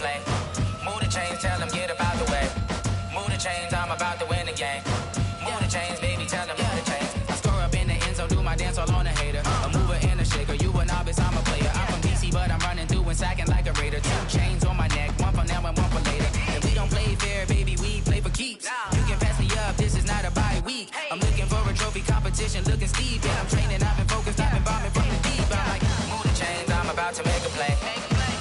play. Move the chains, tell them get up out the way. Move the chains, I'm about to win the game. Move the chains, baby, tell them move the chains. I score up in the end zone, do my dance all on a hater. A mover and a shaker, you a novice, I'm a player. I'm from DC, but I'm running through and sacking like a raider. 2 chains on my neck, one for now and one for later. And we don't play fair, baby, we play for keeps. You can pass me up, this is not a bye week. I'm looking for a trophy competition, looking steep. And I'm training, I've been focused, I've been bombing from the deep. I'm like, move the chains, I'm about to make a play.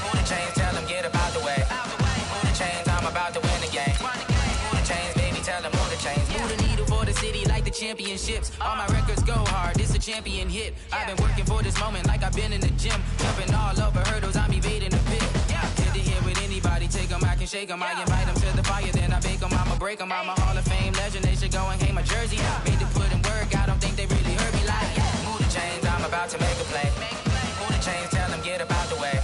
Move the chains, tell them get up out the way. Move the chains, I'm about to win the game. Move the chains, baby, tell them move the chains. Move the needle for the city like the championships. All my records go hard, this a champion hit. I've been working for this moment like I've been in the gym. Jumping all over hurdles, I'm evading the pit. Hit the hit with anybody, take them, I can shake them. I invite them to the fire, then I bake them, I'ma break them. I'm a Hall of Fame legend, they should go and hang my jersey. Made to put in work, I don't think they really heard me like, move the chains, I'm about to make a play. Move the chains, tell them get up out the way.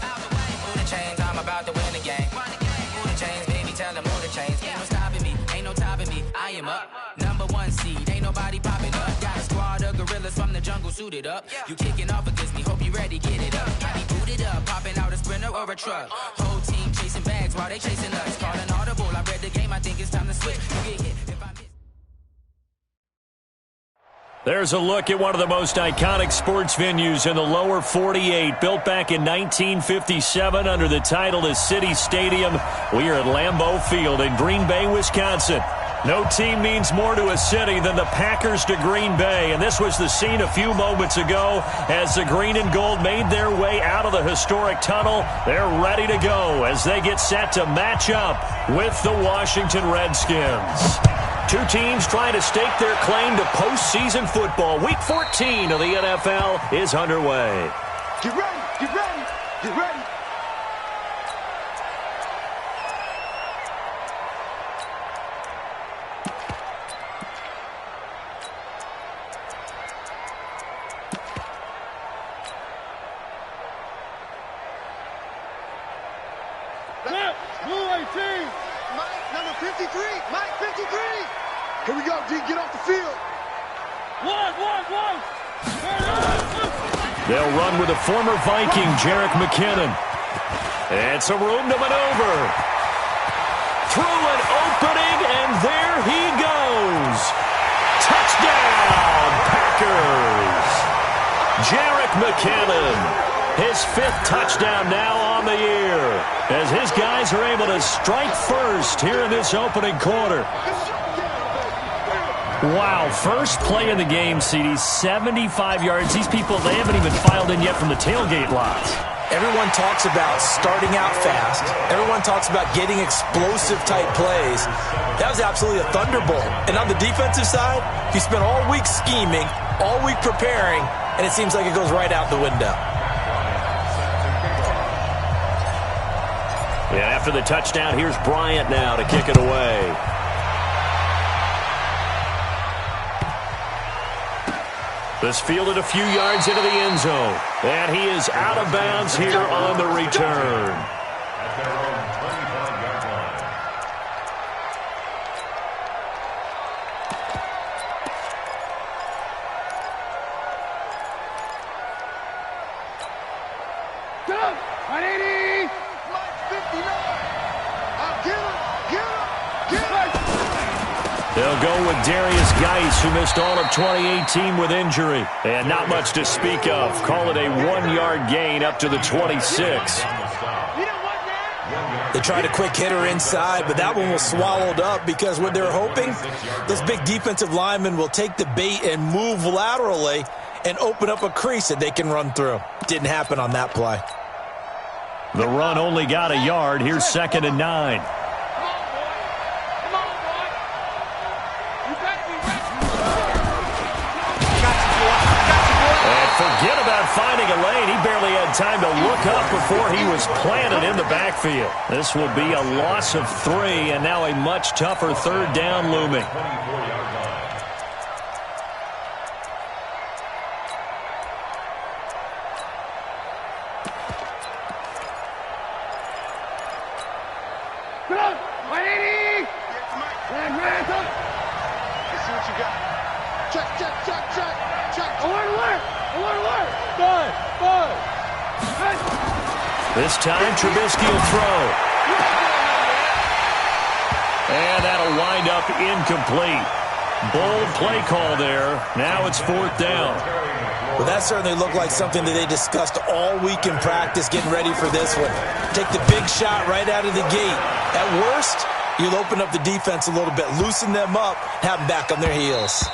Move the chains, I'm about to win the game. Move the chains, baby, tell them move the chains. Ain't no stopping me, ain't no topping me, I am up. Number 1 seed, ain't nobody popping up. Got a squad of gorillas from the jungle suited up. You kicking off against me, hope you ready, get it up. I be booted up, popping out a sprinter or a truck. Whole team chasing bags while they chasing us. Call an audible, I read the game, I think it's time to switch. You get hit if I miss. There's a look at one of the most iconic sports venues in the lower 48. Built back in 1957 under the title of City Stadium. We are at Lambeau Field in Green Bay, Wisconsin. No team means more to a city than the Packers to Green Bay. And this was the scene a few moments ago as the green and gold made their way out of the historic tunnel. They're ready to go as they get set to match up with the Washington Redskins. 2 teams trying to stake their claim to postseason football. Week 14 of the NFL is underway. Get ready, get ready, get ready. Blue 18. Mike, number 53. Mike, 53. Here we go, D. Get off the field. One. They'll run with the former Viking, Jerick McKinnon. It's a room to maneuver. Through an opening, and there he goes. Touchdown, Packers. Jerick McKinnon. His 5th touchdown now on the year as his guys are able to strike first here in this opening quarter. Wow, first play in the game, CD, 75 yards. These people, they haven't even filed in yet from the tailgate lots. Everyone talks about starting out fast. Everyone talks about getting explosive-type plays. That was absolutely a thunderbolt. And on the defensive side, you spent all week scheming, all week preparing, and it seems like it goes right out the window. And after the touchdown, here's Bryant now to kick it away. This fielded a few yards into the end zone. And he is out of bounds here on the return. Go! 180! Mike, 59. Get him. They'll go with Darius Geis, who missed all of 2018 with injury. And not much to speak of. Call it a 1-yard gain up to the 26. They tried a quick hitter inside, but that one was swallowed up because what they're hoping, those big defensive linemen will take the bait and move laterally and open up a crease that they can run through. Didn't happen on that play. The run only got a yard. Here's 2nd and 9. Forget about finding a lane. He barely had time to look up before he was planted in the backfield. This will be a loss of 3, and now a much tougher 3rd down looming. Go! 180! Let's see what you got. Check. Alert! Good! This time, Trubisky will throw. And that'll wind up incomplete. Bold play call there. Now it's 4th down. Well, that certainly looked like something that they discussed all week in practice, getting ready for this one. Take the big shot right out of the gate. At worst, you'll open up the defense a little bit, loosen them up, have them back on their heels.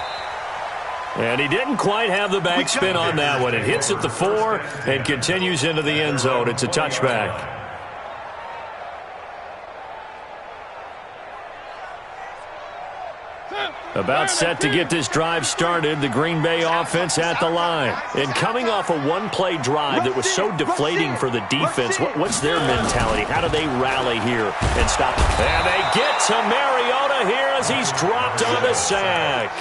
And he didn't quite have the backspin on that one. It hits at the 4 and continues into the end zone. It's a touchback. About set to get this drive started, the Green Bay offense at the line. And coming off a one-play drive that was so deflating for the defense, what's their mentality? How do they rally here and stop? And they get to Mariota here as he's dropped on the sack.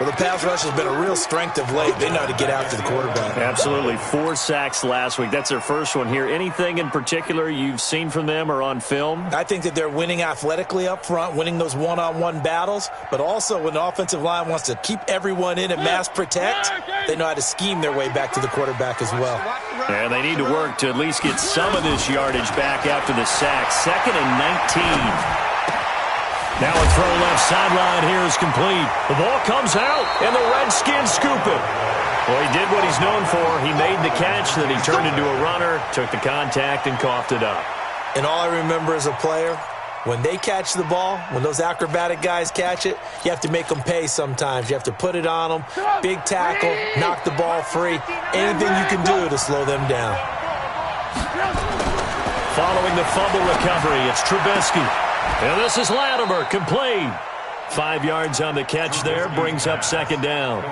Well, the pass rush has been a real strength of late. They know how to get after the quarterback. Absolutely. 4 sacks last week. That's their first one here. Anything in particular you've seen from them or on film? I think that they're winning athletically up front, winning those one-on-one battles, but also when the offensive line wants to keep everyone in and mass protect, they know how to scheme their way back to the quarterback as well. And they need to work to at least get some of this yardage back after the sack. 2nd and 19. Now a throw left sideline here is complete. The ball comes out, and the Redskins scoop it. Well, he did what he's known for. He made the catch, then he turned into a runner, took the contact, and coughed it up. And all I remember as a player, when they catch the ball, when those acrobatic guys catch it, you have to make them pay sometimes. You have to put it on them, big tackle, knock the ball free, anything you can do to slow them down. Following the fumble recovery, it's Trubisky. And this is Latimer, complete. 5 yards on the catch there, brings up 2nd down.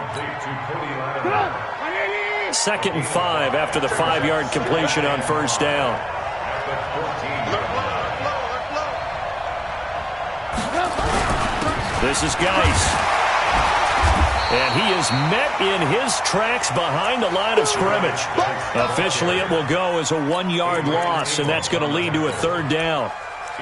2nd and 5 after the 5-yard completion on 1st down. This is Geis. And he is met in his tracks behind the line of scrimmage. Officially, it will go as a 1-yard loss, and that's going to lead to a 3rd down.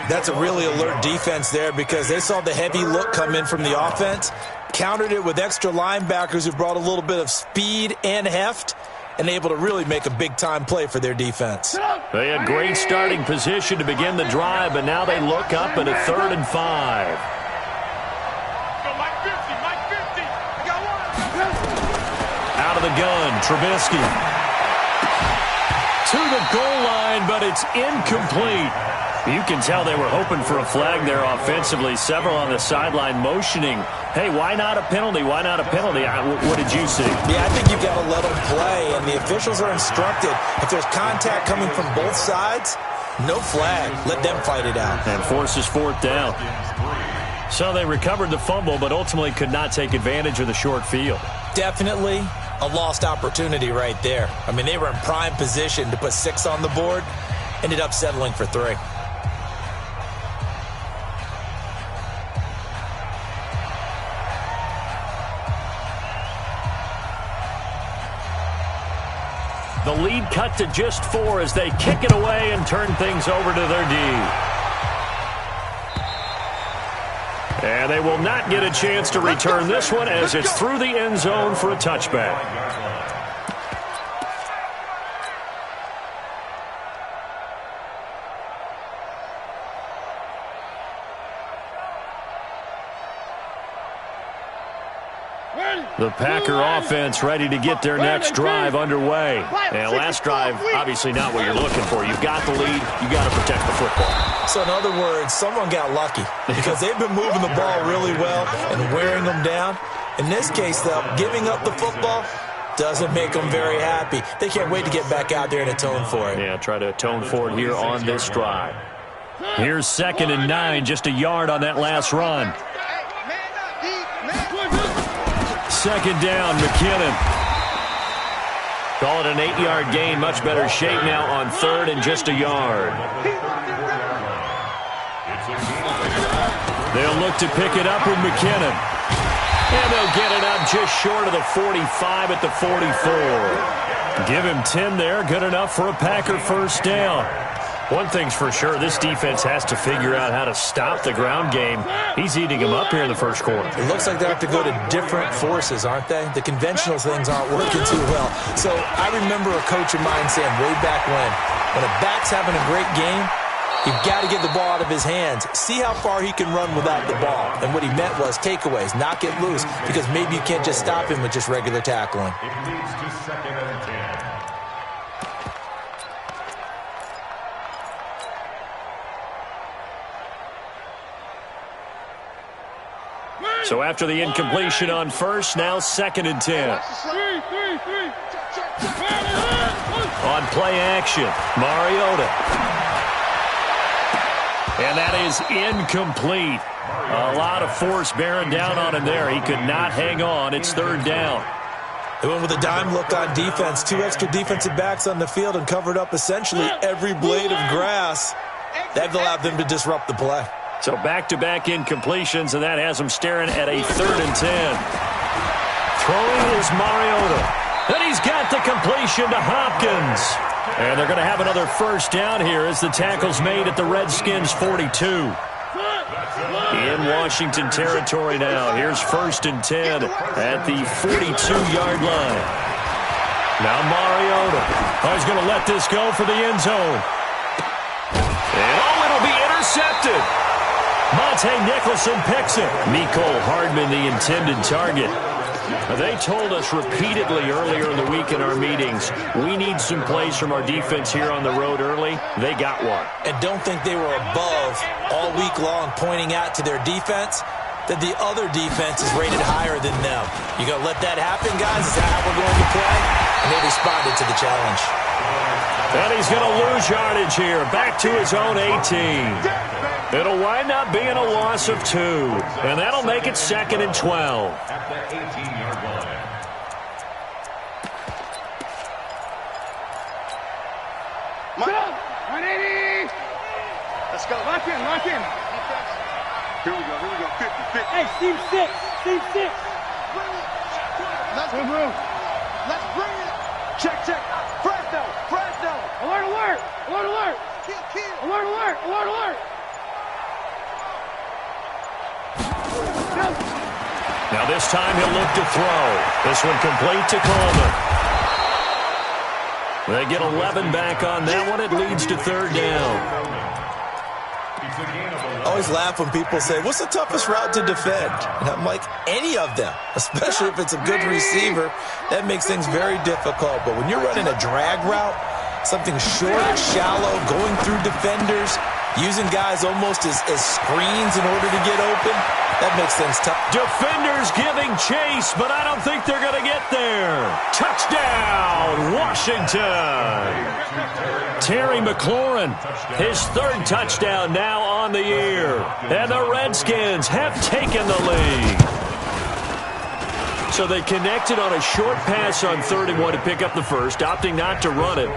That's a really alert defense there because they saw the heavy look come in from the offense, countered it with extra linebackers who brought a little bit of speed and heft, and able to really make a big-time play for their defense. They had great starting position to begin the drive, but now they look up at a 3rd and 5. Out of the gun, Trubisky. To the goal line, but it's incomplete. You can tell they were hoping for a flag there offensively. Several on the sideline motioning, hey, why not a penalty? Why not a penalty? What did you see? Yeah, I think you've got to let them play, and the officials are instructed. If there's contact coming from both sides, no flag. Let them fight it out. And forces 4th down. So they recovered the fumble, but ultimately could not take advantage of the short field. Definitely a lost opportunity right there. I mean, they were in prime position to put 6 on the board, ended up settling for 3. The lead cut to just 4 as they kick it away and turn things over to their D. And they will not get a chance to return this one as it's through the end zone for a touchback. The Packer offense ready to get their next drive underway. And last drive, obviously not what you're looking for. You've got the lead. You've got to protect the football. So in other words, someone got lucky because they've been moving the ball really well and wearing them down. In this case, though, giving up the football doesn't make them very happy. They can't wait to get back out there and atone for it. Yeah, try to atone for it here on this drive. Here's 2nd and 9, just a yard on that last run. 2nd down, McKinnon. Call it an 8-yard gain. Much better shape now on 3rd and just a yard. They'll look to pick it up with McKinnon. And they'll get it up just short of the 45 at the 44. Give him 10 there. Good enough for a Packer 1st down. One thing's for sure, this defense has to figure out how to stop the ground game. He's eating them up here in the 1st quarter. It looks like they have to go to different forces, aren't they? The conventional things aren't working too well. So I remember a coach of mine saying way back when a back's having a great game, You've got to get the ball out of his hands. See how far he can run without the ball. And what he meant was takeaways, not get loose, because maybe you can't just stop him with just regular tackling. It leads to 2nd and 10. So after the incompletion on first, now 2nd and 10. On play action, Mariota. And that is incomplete. A lot of force bearing down on him there. He could not hang on. It's 3rd down. They went with a dime look on defense. 2 extra defensive backs on the field and covered up essentially every blade of grass. That allowed them to disrupt the play. So back-to-back incompletions, and that has him staring at a 3rd and 10. Throwing is Mariota. And he's got the completion to Hopkins. And they're going to have another first down here as the tackle's made at the Redskins' 42. In Washington territory now. Here's 1st and 10 at the 42-yard line. Now Mariota. Oh, he's going to let this go for the end zone. And it'll be intercepted. Monte Nicholson picks it. Mecole Hardman, the intended target. They told us repeatedly earlier in the week in our meetings, we need some plays from our defense here on the road early. They got one. And don't think they were above all week long pointing out to their defense that the other defense is rated higher than them. You going to let that happen, guys? Is that how we're going to play? And they responded to the challenge. And he's going to lose yardage here. Back to his own 18. It'll wind up being a loss of 2. And that'll make it 2nd and 12. At the 18-yard line. Go! 180! Let's go. Lock in, lock in. Here we go. 50. Hey, Steve 6. Steve 6. Let's Move, move. Let's bring it. Check. Fresno. Alert, alert. Alert, alert. Kill. Alert, alert. Alert, alert. Now this time he'll look to throw. This one complete to Coleman. They get 11 back on that one. It leads to 3rd down. I always laugh when people say, what's the toughest route to defend? And I'm like, any of them, especially if it's a good receiver. That makes things very difficult. But when you're running a drag route, something short, shallow, going through defenders, using guys almost as screens in order to get open, that makes things tough. Defenders giving chase, but I don't think they're going to get there. Touchdown, Washington. Terry McLaurin, his 3rd touchdown now on the year. And the Redskins have taken the lead. So they connected on a short pass on 3rd and 1 to pick up the first, opting not to run it.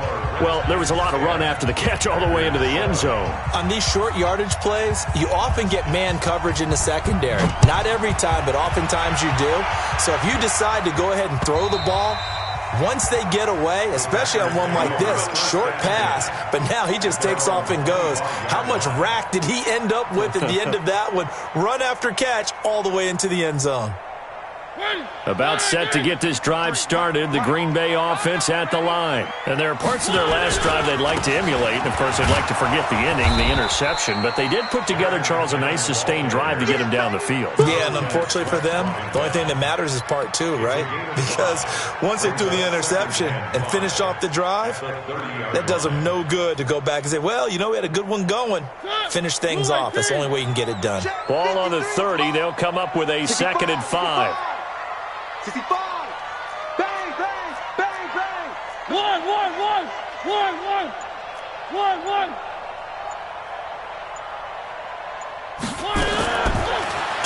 Well, there was a lot of run after the catch all the way into the end zone. On these short yardage plays, you often get man coverage in the secondary. Not every time, but oftentimes you do. So if you decide to go ahead and throw the ball, once they get away, especially on one like this, short pass, but now he just takes off and goes. How much rack did he end up with at the end of that one? Run after catch all the way into the end zone. About set to get this drive started, the Green Bay offense at the line. And there are parts of their last drive they'd like to emulate. And, of course, they'd like to forget the ending, the interception. But they did put together, Charles, a nice sustained drive to get him down the field. Yeah, and unfortunately for them, the only thing that matters is part 2, right? Because once they threw the interception and finished off the drive, that does them no good to go back and say, well, you know, we had a good one going. Finish things off. That's the only way you can get it done. Ball on the 30. They'll come up with a 2nd and 5. 65. Bang. 1.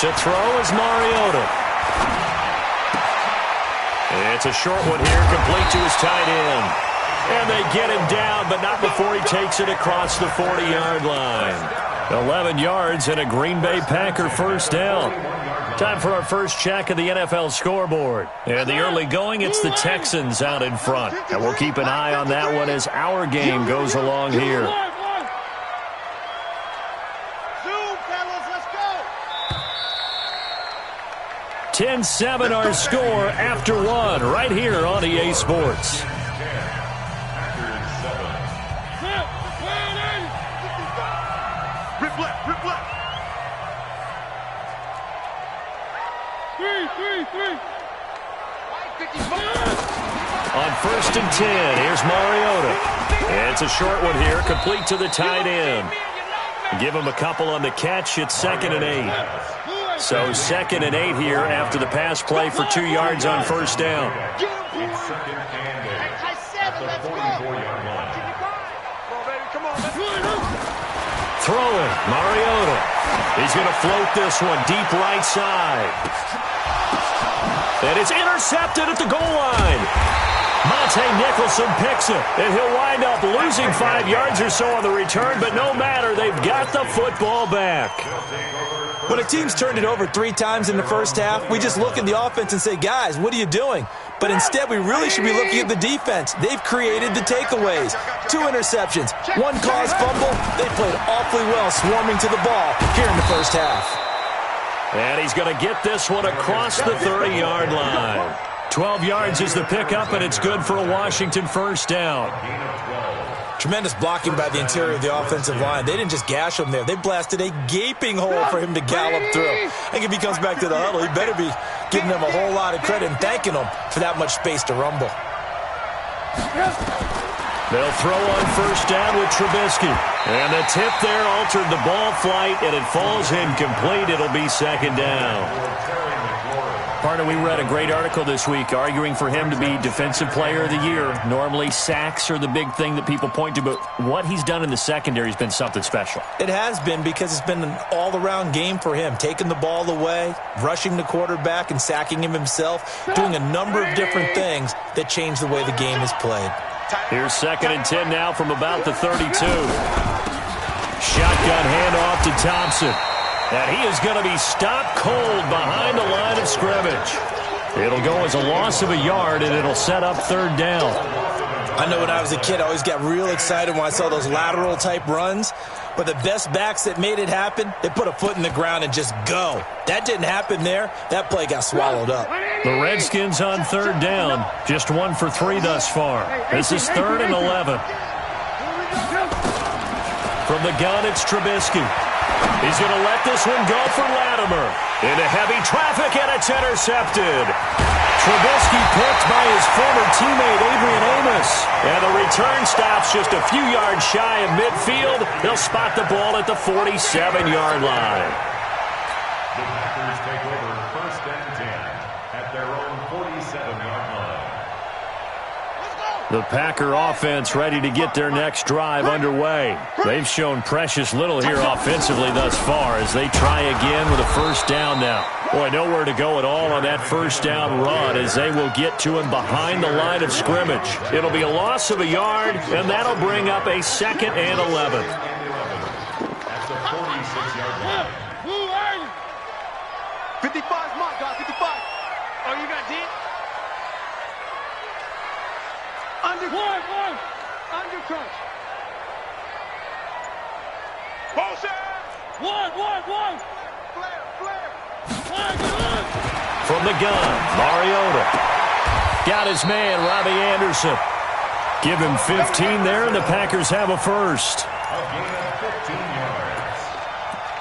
To throw is Mariota. It's a short one here, complete to his tight end. And they get him down, but not before he takes it across the 40-yard line. 11 yards and a Green Bay Packer first down. Time for our first check of the NFL scoreboard. And the early going, it's the Texans out in front. And we'll keep an eye on that one as our game goes along here. 10-7 our score after 1 right here on EA Sports. Flip left. 3. On 1st and 10, here's Mariota. It's a short one here, complete to the tight end. Give him a couple on the catch. It's 2nd and 8. So 2nd and 8 here after the pass play for 2 yards on 1st down. It's 2nd and 8 at the 44-yard line. Come on, baby. Throwing, Mariota. He's going to float this one deep right side. And it's intercepted at the goal line. Monte Nicholson picks it, and he'll wind up losing 5 yards or so on the return, but no matter, they've got the football back. When a team's turned it over 3 times in the first half, we just look at the offense and say, guys, what are you doing? But instead, we really should be looking at the defense. They've created the takeaways. 2 interceptions, 1 caused fumble. They played awfully well swarming to the ball here in the first half. And he's going to get this one across the 30-yard line. 12 yards is the pickup, and it's good for a Washington first down. Tremendous blocking by the interior of the offensive line. They didn't just gash him there. They blasted a gaping hole for him to gallop through. I think if he comes back to the huddle, he better be giving them a whole lot of credit and thanking them for that much space to rumble. They'll throw on first down with Trubisky. And the tip there altered the ball flight, and it falls incomplete. It'll be 2nd down. Partner, we read a great article this week arguing for him to be Defensive Player of the Year. Normally, sacks are the big thing that people point to, but what he's done in the secondary has been something special. It has been, because it's been an all-around game for him. Taking the ball away, rushing the quarterback, and sacking him himself, doing a number of different things that change the way the game is played. Here's 2nd and 10 now from about the 32. Shotgun handoff to Thompson. And he is going to be stopped cold behind the line of scrimmage. It'll go as a loss of a yard, and it'll set up 3rd down. I know when I was a kid, I always got real excited when I saw those lateral-type runs. But the best backs that made it happen, they put a foot in the ground and just go. That didn't happen there. That play got swallowed up. The Redskins on 3rd down. Just 1 for 3 thus far. This is 3rd and 11. From the gun, it's Trubisky. He's going to let this one go for Latimer. Into heavy traffic, and it's intercepted. Trubisky picked by his former teammate Adrian Amos. And the return stops just a few yards shy of midfield. They'll spot the ball at the 47-yard line. The Packers take over 1st and 10 at their own 47-yard line. The Packer offense ready to get their next drive underway. They've shown precious little here offensively thus far as they try again with a first down now. Boy, nowhere to go at all on that first down run as they will get to him behind the line of scrimmage. It'll be a loss of a yard, and that'll bring up a 2nd and 11. That's a 46-yard line. 55's my guy, 55. Oh, you got deep? Undercut. Motion. One. Flare. From the gun, Mariota. Got his man, Robbie Anderson. Give him 15 there, and the Packers have a first. A gain of 15 yards.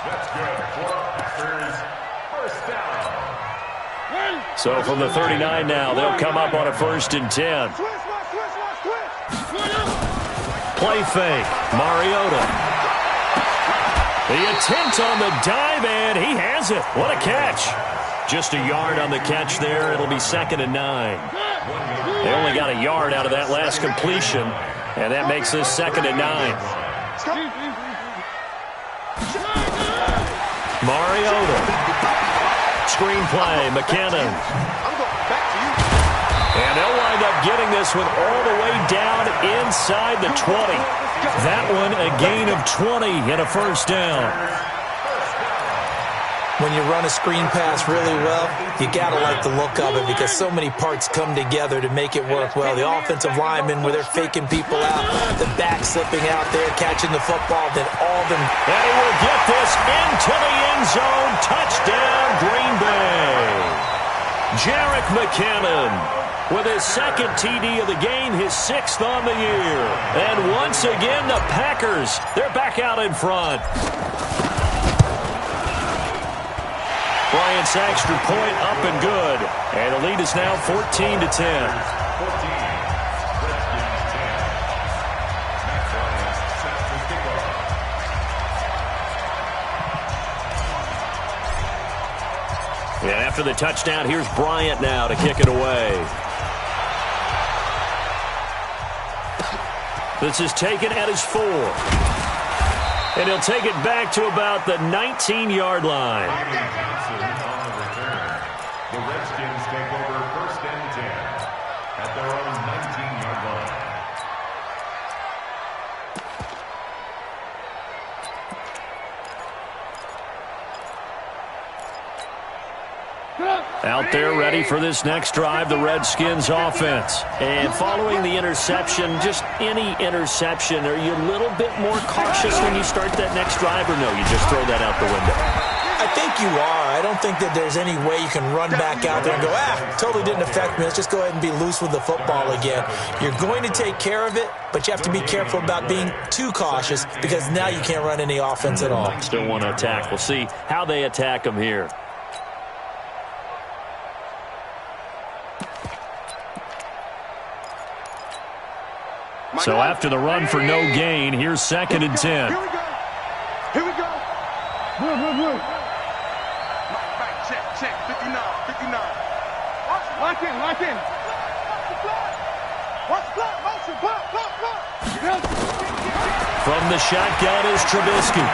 That's good for Packers first down. So from the 39 now, they'll come up on a 1st and 10. Switch. Play fake, Mariota. The attempt on the dive, and he has it. What a catch. Just a yard on the catch there. It'll be 2nd and 9. They only got a yard out of that last completion, and that makes this 2nd and 9. Mariota. Screenplay, McKinnon. And they'll wind up getting this one all the way down inside the 20. That one a gain of 20 and a first down. When you run a screen pass really well, you got to like the look of it because so many parts come together to make it work well. The offensive linemen, where they're faking people out, the back slipping out there, catching the football, then all of them. And he will get this into the end zone. Touchdown, Green Bay. Jerick McKinnon with his 2nd TD of the game, his 6th on the year. And once again, the Packers, they're back out in front. Bryant's extra point up and good. And the lead is now 14-10. 14. Redskins 10. Matt Bryant sets the kickoff. And after the touchdown, here's Bryant now to kick it away. This is taken at his 4. And he'll take it back to about the 19-yard line. Johnson on the return. The Redskins take over 1st and 10 at their own 19-yard line. Out there ready for this next drive, the Redskins offense. And following the interception, just any interception, are you a little bit more cautious when you start that next drive, or no, you just throw that out the window? I think you are. I don't think that there's any way you can run back out there and go, totally didn't affect me. Let's just go ahead and be loose with the football again. You're going to take care of it, but you have to be careful about being too cautious because now you can't run any offense at all. Still want to attack. We'll see how they attack them here. So after the run for no gain, here's 2nd and 10. Here we go. Here we go. Move. Check. 59. Lock in. Watch the block. Motion. Block. From the shotgun is Trubisky.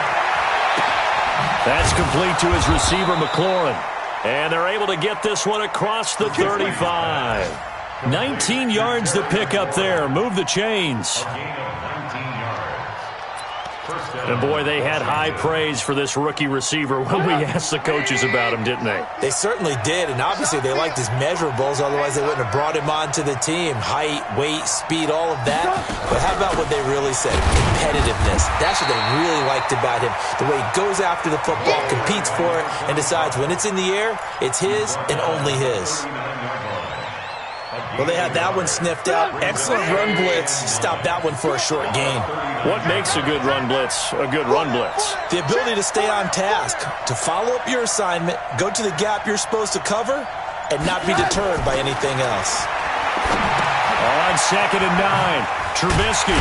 That's complete to his receiver, McLaurin. And they're able to get this one across the 35. 19 yards to pick up there. Move the chains. A gain of 19 yards. And boy, they had high praise for this rookie receiver when we asked the coaches about him, didn't they? They certainly did, and obviously they liked his measurables, otherwise they wouldn't have brought him onto the team. Height, weight, speed, all of that. But how about what they really said? Competitiveness. That's what they really liked about him. The way he goes after the football, competes for it, and decides when it's in the air, it's his and only his. Well, they had that one sniffed out. Excellent run blitz. Stopped that one for a short gain. What makes a good run blitz a good run blitz? The ability to stay on task, to follow up your assignment, go to the gap you're supposed to cover, and not be deterred by anything else. On 2nd and 9, Trubisky.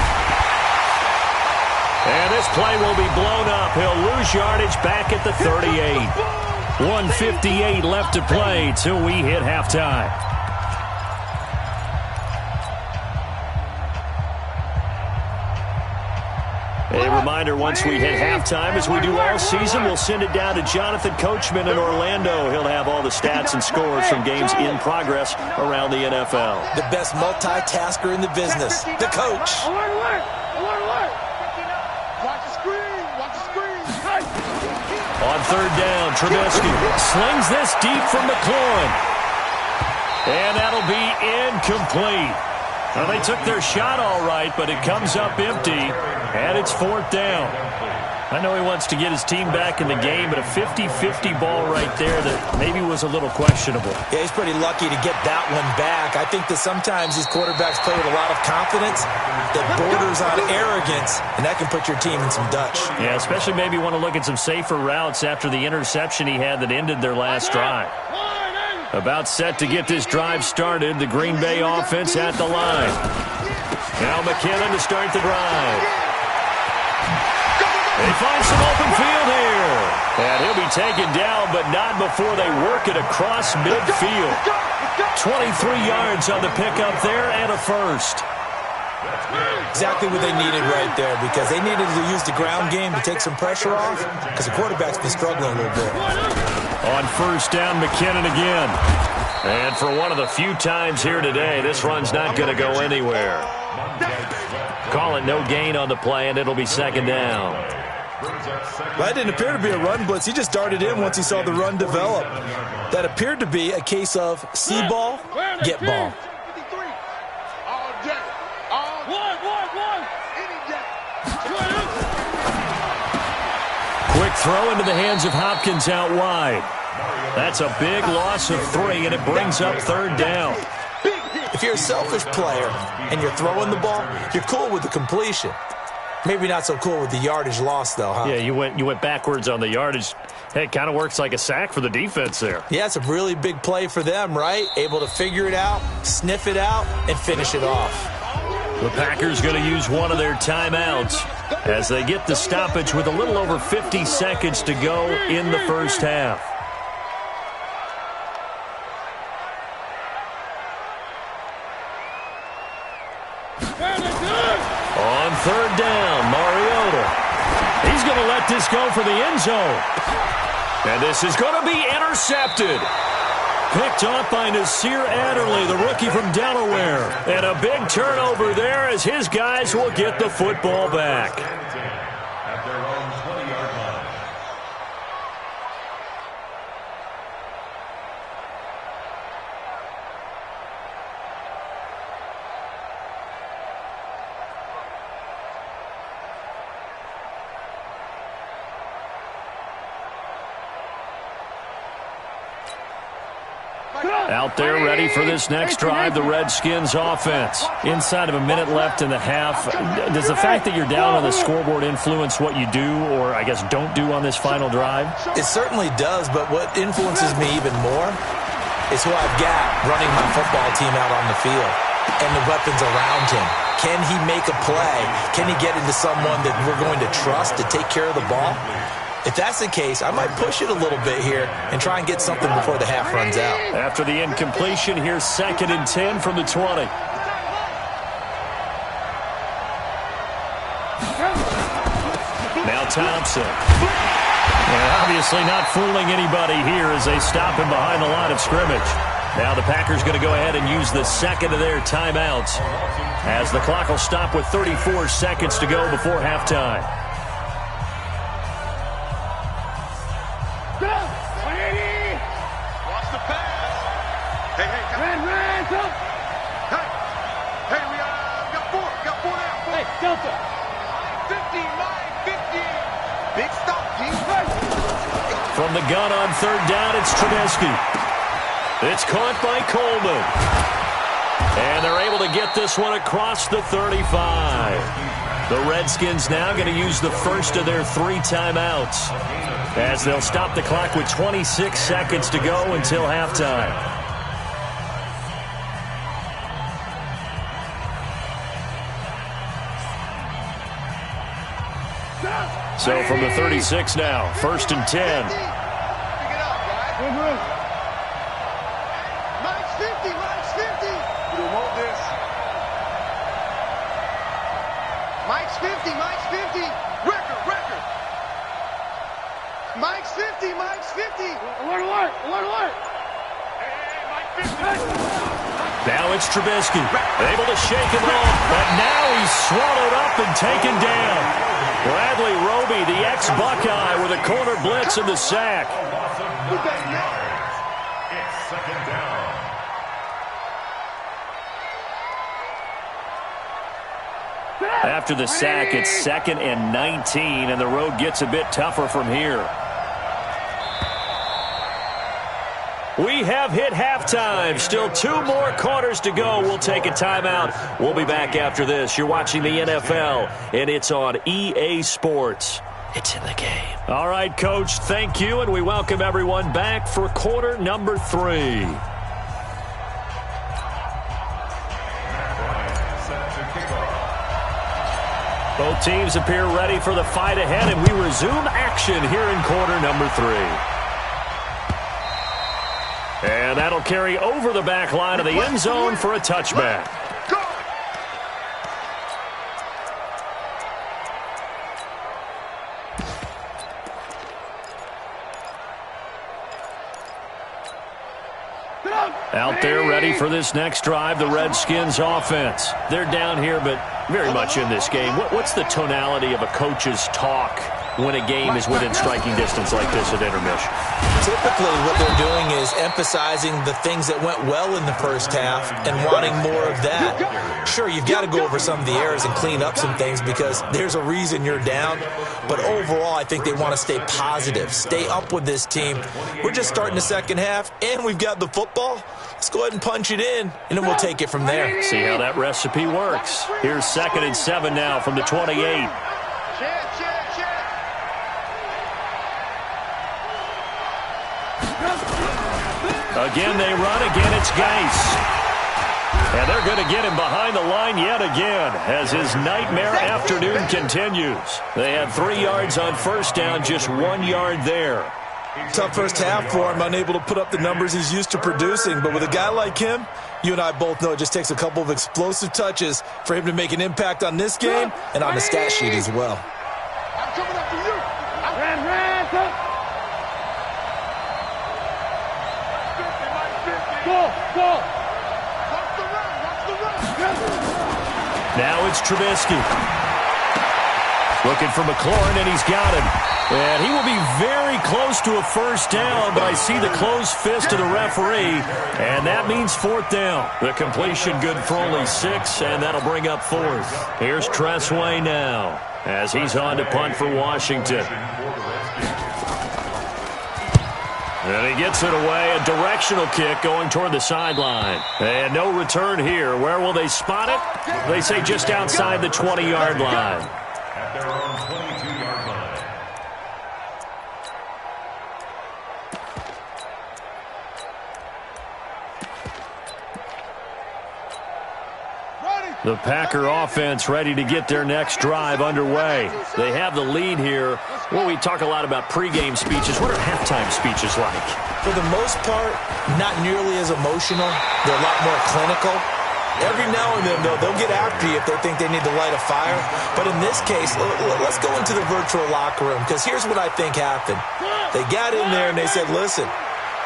And this play will be blown up. He'll lose yardage back at the 38. 1:58 left to play till we hit halftime. A reminder, once we hit halftime, as we do all season, we'll send it down to Jonathan Coachman in Orlando. He'll have all the stats and scores from games in progress around the NFL. The best multitasker in the business, the coach. Watch the screen. On 3rd down, Trubisky slings this deep from McLaurin. And that'll be incomplete. Well, they took their shot all right, but it comes up empty, and it's 4th down. I know he wants to get his team back in the game, but a 50-50 ball right there that maybe was a little questionable. Yeah, he's pretty lucky to get that one back. I think that sometimes these quarterbacks play with a lot of confidence that borders on arrogance, and that can put your team in some Dutch. Yeah, especially maybe want to look at some safer routes after the interception he had that ended their last drive. About set to get this drive started, the Green Bay offense at the line. Now McKinnon to start the drive. They find some open field here. And he'll be taken down, but not before they work it across midfield. 23 yards on the pickup there and a first. Exactly what they needed right there, because they needed to use the ground game to take some pressure off, because the quarterback's been struggling a little bit. On 1st down, McKinnon again. And for one of the few times here today, this run's not going to go anywhere. Call it no gain on the play, and it'll be 2nd down. Well, that didn't appear to be a run blitz. He just darted in once he saw the run develop. That appeared to be a case of see ball, get ball. Quick throw into the hands of Hopkins out wide. That's a big loss of 3, and it brings up 3rd down. If you're a selfish player and you're throwing the ball, you're cool with the completion. Maybe not so cool with the yardage loss, though, huh? Yeah, you went backwards on the yardage. Hey, it kind of works like a sack for the defense there. Yeah, it's a really big play for them, right? Able to figure it out, sniff it out, and finish it off. The Packers going to use one of their timeouts as they get the stoppage with a little over 50 seconds to go in the first half. On third down, Mariota. He's going to let this go for the end zone. And this is going to be intercepted. Picked off by Nasir Adderley, the rookie from Delaware. And a big turnover there as his guys will get the football back. At their own 20-yard line. Out there ready for this next drive, the Redskins offense. Inside of a minute left in the half. Does the fact that you're down on the scoreboard influence what you do or, I guess, don't do on this final drive? It certainly does, but what influences me even more is who I've got running my football team out on the field and the weapons around him. Can he make a play? Can he get into someone that we're going to trust to take care of the ball? If that's the case, I might push it a little bit here and try and get something before the half runs out. After the incompletion, here's 2nd and 10 from the 20. Now Thompson. And obviously not fooling anybody here as they stop him behind the line of scrimmage. Now the Packers going to go ahead and use the second of their timeouts as the clock will stop with 34 seconds to go before halftime. Delta. 50, 50. Big stop, G. From the gun on third down, it's Trubisky. It's caught by Coleman. And they're able to get this one across the 35. The Redskins now going to use the first of their 3 timeouts as they'll stop the clock with 26 seconds to go until halftime. So from the 36 now, 1st and 10. Pick it up, guys. Mike's 50, Mike's 50. We don't want this. Mike's 50, Mike's 50. Record. Mike's 50, Mike's 50. Alert. Hey, Mike 50. Now it's Trubisky, able to shake him off, but now he's swallowed up and taken down. Bradley Roby, the ex-Buckeye, with a corner blitz and the sack. It's 2nd down. After the sack, it's 2nd and 19, and the road gets a bit tougher from here. We have hit halftime. Still 2 more quarters to go. We'll take a timeout. We'll be back after this. You're watching the NFL, and it's on EA Sports. It's in the game. All right, Coach, thank you, and we welcome everyone back for quarter number 3. Both teams appear ready for the fight ahead, and we resume action here in quarter number 3. And that'll carry over the back line of the end zone for a touchback. Out there ready for this next drive, the Redskins offense. They're down here, but very much in this game. What's the tonality of a coach's talk when a game is within striking distance like this at intermission? Typically what they're doing is emphasizing the things that went well in the first half and wanting more of that. Sure, you've got to go over some of the errors and clean up some things because there's a reason you're down. But overall, I think they want to stay positive, stay up with this team. We're just starting the second half, and we've got the football. Let's go ahead and punch it in, and then we'll take it from there. See how that recipe works. Here's 2nd and 7 now from the 28. Again they run. Again it's Geis. And they're going to get him behind the line yet again as his nightmare afternoon continues. They had 3 yards on first down, just 1 yard there. Tough first half for him, unable to put up the numbers he's used to producing. But with a guy like him, you and I both know it just takes a couple of explosive touches for him to make an impact on this game and on the stat sheet as well. I'm coming up for you. Go. Now it's Trubisky. Looking for McLaurin, and he's got him. And he will be very close to a first down, but I see the closed fist of the referee, and that means fourth down. The completion good for only 6, and that'll bring up fourth. Here's Tressway now as he's on to punt for Washington. And he gets it away, a directional kick going toward the sideline. And no return here. Where will they spot it? They say just outside the 20-yard line. At their own 22-yard line. The Packer offense ready to get their next drive underway. They have the lead here. Well, we talk a lot about pregame speeches. What are halftime speeches like? For the most part, not nearly as emotional. They're a lot more clinical. Every now and then, though, they'll get after you if they think they need to light a fire. But in this case, let's go into the virtual locker room, because here's what I think happened. They got in there and they said, listen,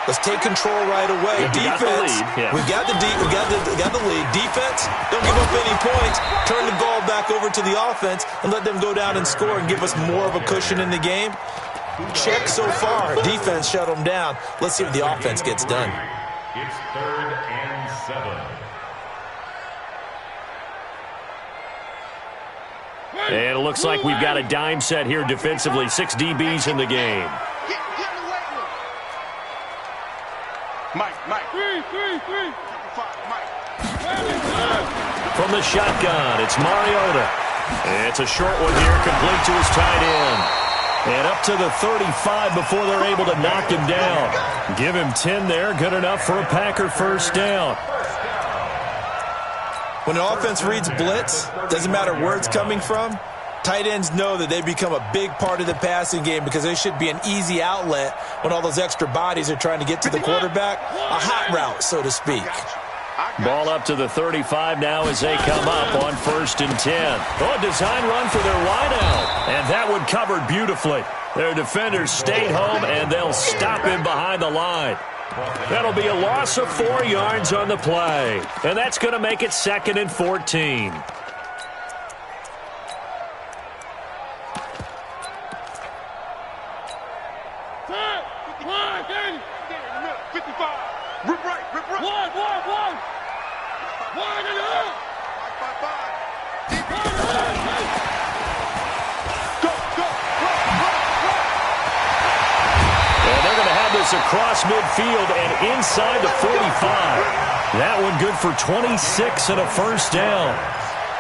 let's take control right away. Defense, we got the lead. Defense, don't give up any points. Turn the ball back over to the offense and let them go down and score and give us more of a cushion in the game. Check so far. Defense shut them down. Let's see what the offense gets done. It's 3rd and 7. And it looks like we've got a dime set here defensively. 6 DBs in the game. Mike. 3. From the shotgun, it's Mariota. It's a short one here, complete to his tight end. And up to the 35 before they're able to knock him down. Give him 10 there, good enough for a Packer first down. When an offense reads blitz, doesn't matter where it's coming from, tight ends know that they become a big part of the passing game because they should be an easy outlet when all those extra bodies are trying to get to the quarterback. A hot route, so to speak. Ball up to the 35 now as they come up on 1st and 10. Oh, a design run for their wideout. And that one covered beautifully. Their defenders stayed home, and they'll stop him behind the line. That'll be a loss of 4 yards on the play. And that's going to make it 2nd and 14. Across midfield and inside the 45. That one good for 26 and a first down.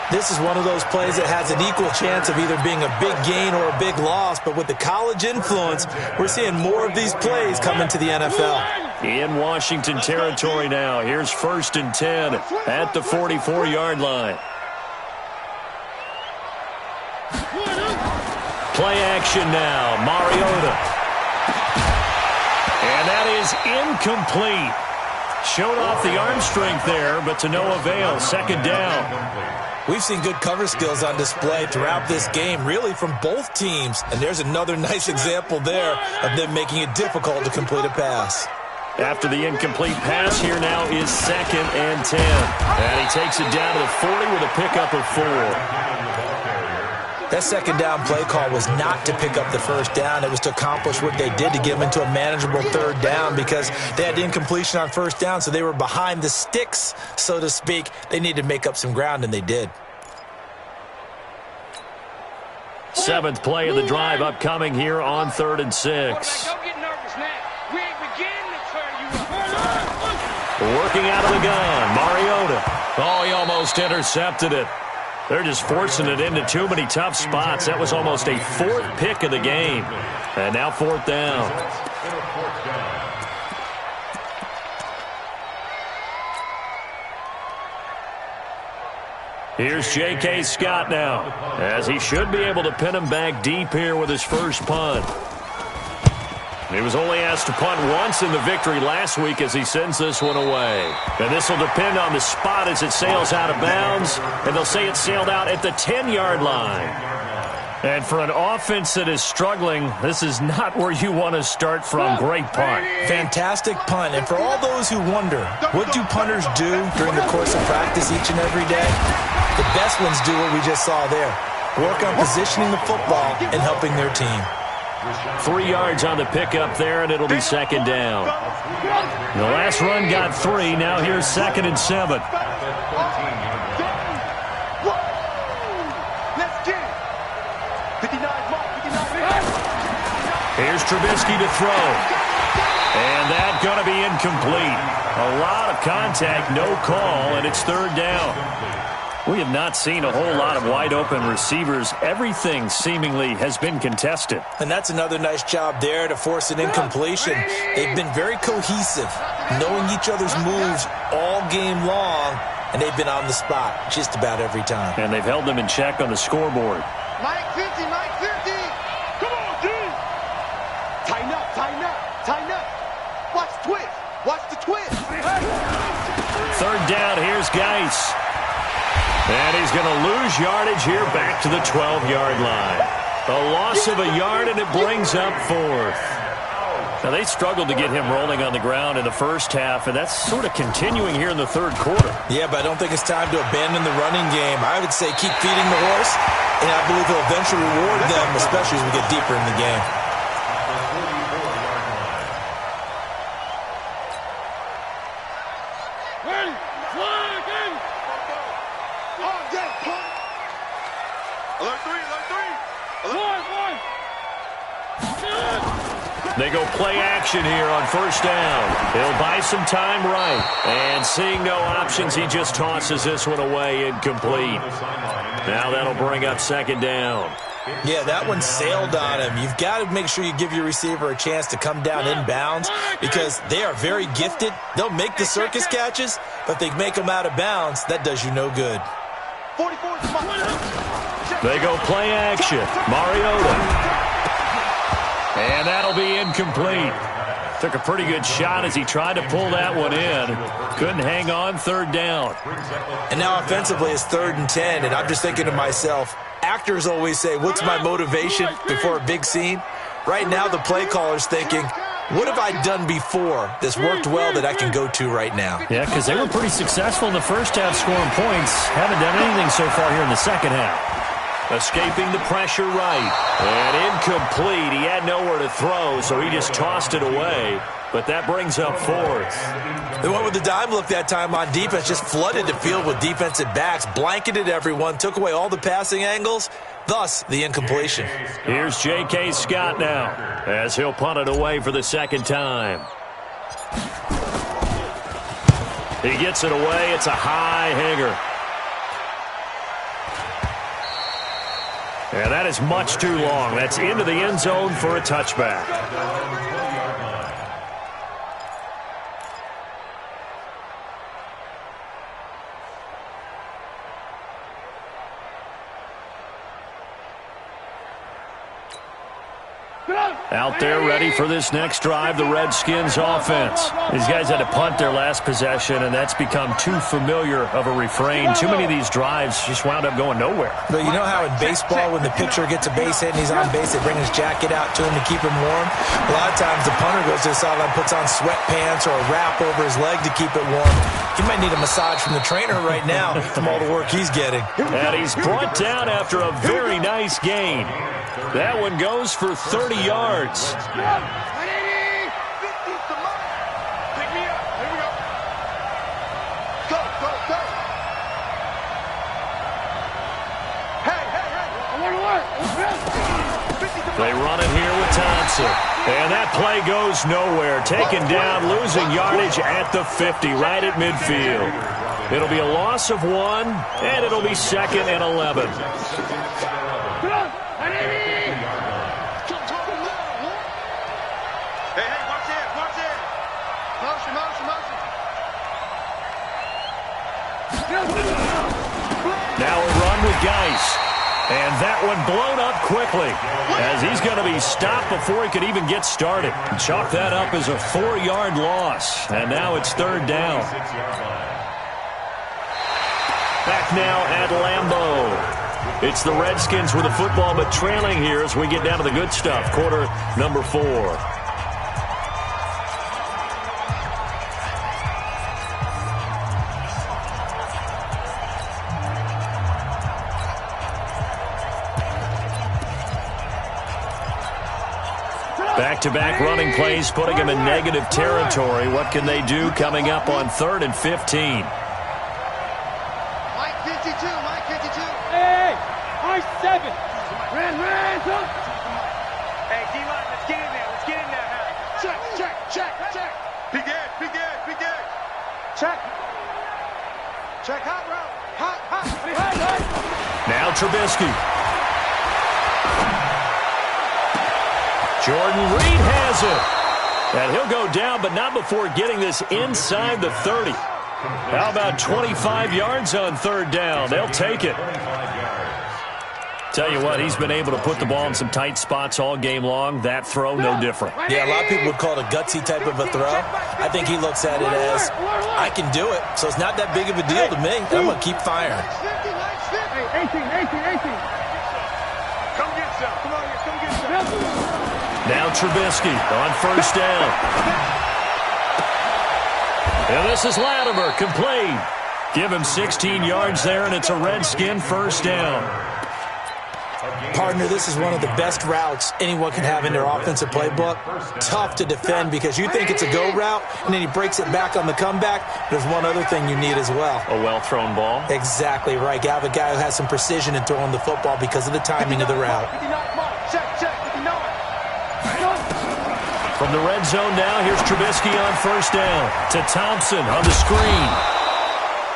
This is one of those plays that has an equal chance of either being a big gain or a big loss, but with the college influence, we're seeing more of these plays come into the NFL. In Washington territory now. Here's 1st and 10 at the 44-yard line. Play action now. Mariota. And that is incomplete. Showed off the arm strength there, but to no avail. 2nd down. We've seen good cover skills on display throughout this game, really from both teams. And there's another nice example there of them making it difficult to complete a pass. After the incomplete pass, here now is 2nd and 10. And he takes it down to the 40 with a pickup of 4. That 2nd down play call was not to pick up the first down. It was to accomplish what they did to get them into a manageable 3rd down because they had incompletion on 1st down, so they were behind the sticks, so to speak. They needed to make up some ground, and they did. 7th play of the drive upcoming here on 3rd and 6. Don't get nervous now. We ain't beginning to turn you up. Working out of the gun, Mariota. Oh, he almost intercepted it. They're just forcing it into too many tough spots. That was almost a 4th pick of the game. And now 4th down. Here's J.K. Scott now, as he should be able to pin him back deep here with his first punt. He was only asked to punt once in the victory last week as he sends this one away. And this will depend on the spot as it sails out of bounds, and they'll say it sailed out at the 10-yard line. And for an offense that is struggling, this is not where you want to start from. Great punt. Fantastic punt. And for all those who wonder, what do punters do during the course of practice each and every day? The best ones do what we just saw there. Work on positioning the football and helping their team. 3 yards on the pickup there, and it'll be second down. The last run got 3. Now here's 2nd and 7. Here's Trubisky to throw. And that's going to be incomplete. A lot of contact, no call, and it's 3rd down. We have not seen a whole lot of wide-open receivers. Everything seemingly has been contested. And that's another nice job there to force an incompletion. They've been very cohesive, knowing each other's moves all game long, and they've been on the spot just about every time. And they've held them in check on the scoreboard. Mike 50, Mike 50. Come on, G. Tighten up, tighten up, tighten up. Watch the twist. Watch the twist. 3rd down, here's Geis. And he's going to lose yardage here back to the 12-yard line. A loss of a yard, and it brings up 4th. Now, they struggled to get him rolling on the ground in the first half, and that's sort of continuing here in the 3rd quarter. Yeah, but I don't think it's time to abandon the running game. I would say keep feeding the horse, and I believe he'll eventually reward them, especially as we get deeper in the game. They go play action here on 1st down. He'll buy some time right. And seeing no options, he just tosses this one away incomplete. Now that'll bring up 2nd down. Yeah, that one sailed on him. You've got to make sure you give your receiver a chance to come down inbounds because they are very gifted. They'll make the circus catches, but if they make them out of bounds, that does you no good. They go play action. Mariota. And that'll be incomplete. Took a pretty good shot as he tried to pull that one in. Couldn't hang on. 3rd down. And now offensively it's 3rd and 10, and I'm just thinking to myself, actors always say, what's my motivation before a big scene? Right now the play caller's thinking, what have I done before that's worked well that I can go to right now? Yeah, because they were pretty successful in the first half scoring points. Haven't done anything so far here in the second half. Escaping the pressure right. And incomplete. He had nowhere to throw, so he just tossed it away. But that brings up 4th. They went with the dime look that time on defense, just flooded the field with defensive backs, blanketed everyone, took away all the passing angles, thus the incompletion. Here's J.K. Scott now, as he'll punt it away for the 2nd time. He gets it away. It's a high hanger. And that is much too long. That's into the end zone for a touchback. Out there ready for this next drive, the Redskins offense. These guys had to punt their last possession, and that's become too familiar of a refrain. Too many of these drives just wound up going nowhere. But you know how in baseball, when the pitcher gets a base hit and he's on base, they bring his jacket out to him to keep him warm? A lot of times the punter goes to the sideline, puts on sweatpants or a wrap over his leg to keep it warm. He might need a massage from the trainer right now from all the work he's getting. And he's brought down after a very nice gain. That one goes for 30 yards. Pick me up. Here we go. Go, go, go. Hey. I want to work. They run it here with Thompson. And that play goes nowhere. Taken down, losing yardage at the 50, right at midfield. It'll be a loss of 1, and it'll be 2nd and 11. Motion. Now a run with Geis. And that one blown up quickly as he's going to be stopped before he could even get started. Chalk that up as a 4-yard loss. And now it's third down. Back now at Lambeau. It's the Redskins with the football, but trailing here as we get down to the good stuff. Quarter number 4. Back-to-back running plays, putting them in negative territory. What can they do coming up on 3rd and 15? Mike 52, Mike 52. Hey, Mike 7. Ran. Hey, D-line, let's get in there. Let's get in there, huh? Check. Begin. Check, hot route. Hot. Now Trubisky. Jordan Reed has it. And he'll go down, but not before getting this inside the 30. How about 25 yards on 3rd down? They'll take it. Tell you what, he's been able to put the ball in some tight spots all game long. That throw, no different. Yeah, a lot of people would call it a gutsy type of a throw. I think he looks at it as, I can do it, so it's not that big of a deal to me. I'm going to keep firing. Hey, 18. Come get some. Come on here, come get some. Now Trubisky on 1st down. And this is Latimer, complete. Give him 16 yards there, and it's a Redskin 1st down. Partner, this is one of the best routes anyone can have in their offensive playbook. Tough to defend because you think it's a go route, and then he breaks it back on the comeback. There's one other thing you need as well. A well-thrown ball. Exactly right. You have a guy who has some precision in throwing the football because of the timing of the route. From the red zone now, here's Trubisky on 1st down to Thompson on the screen.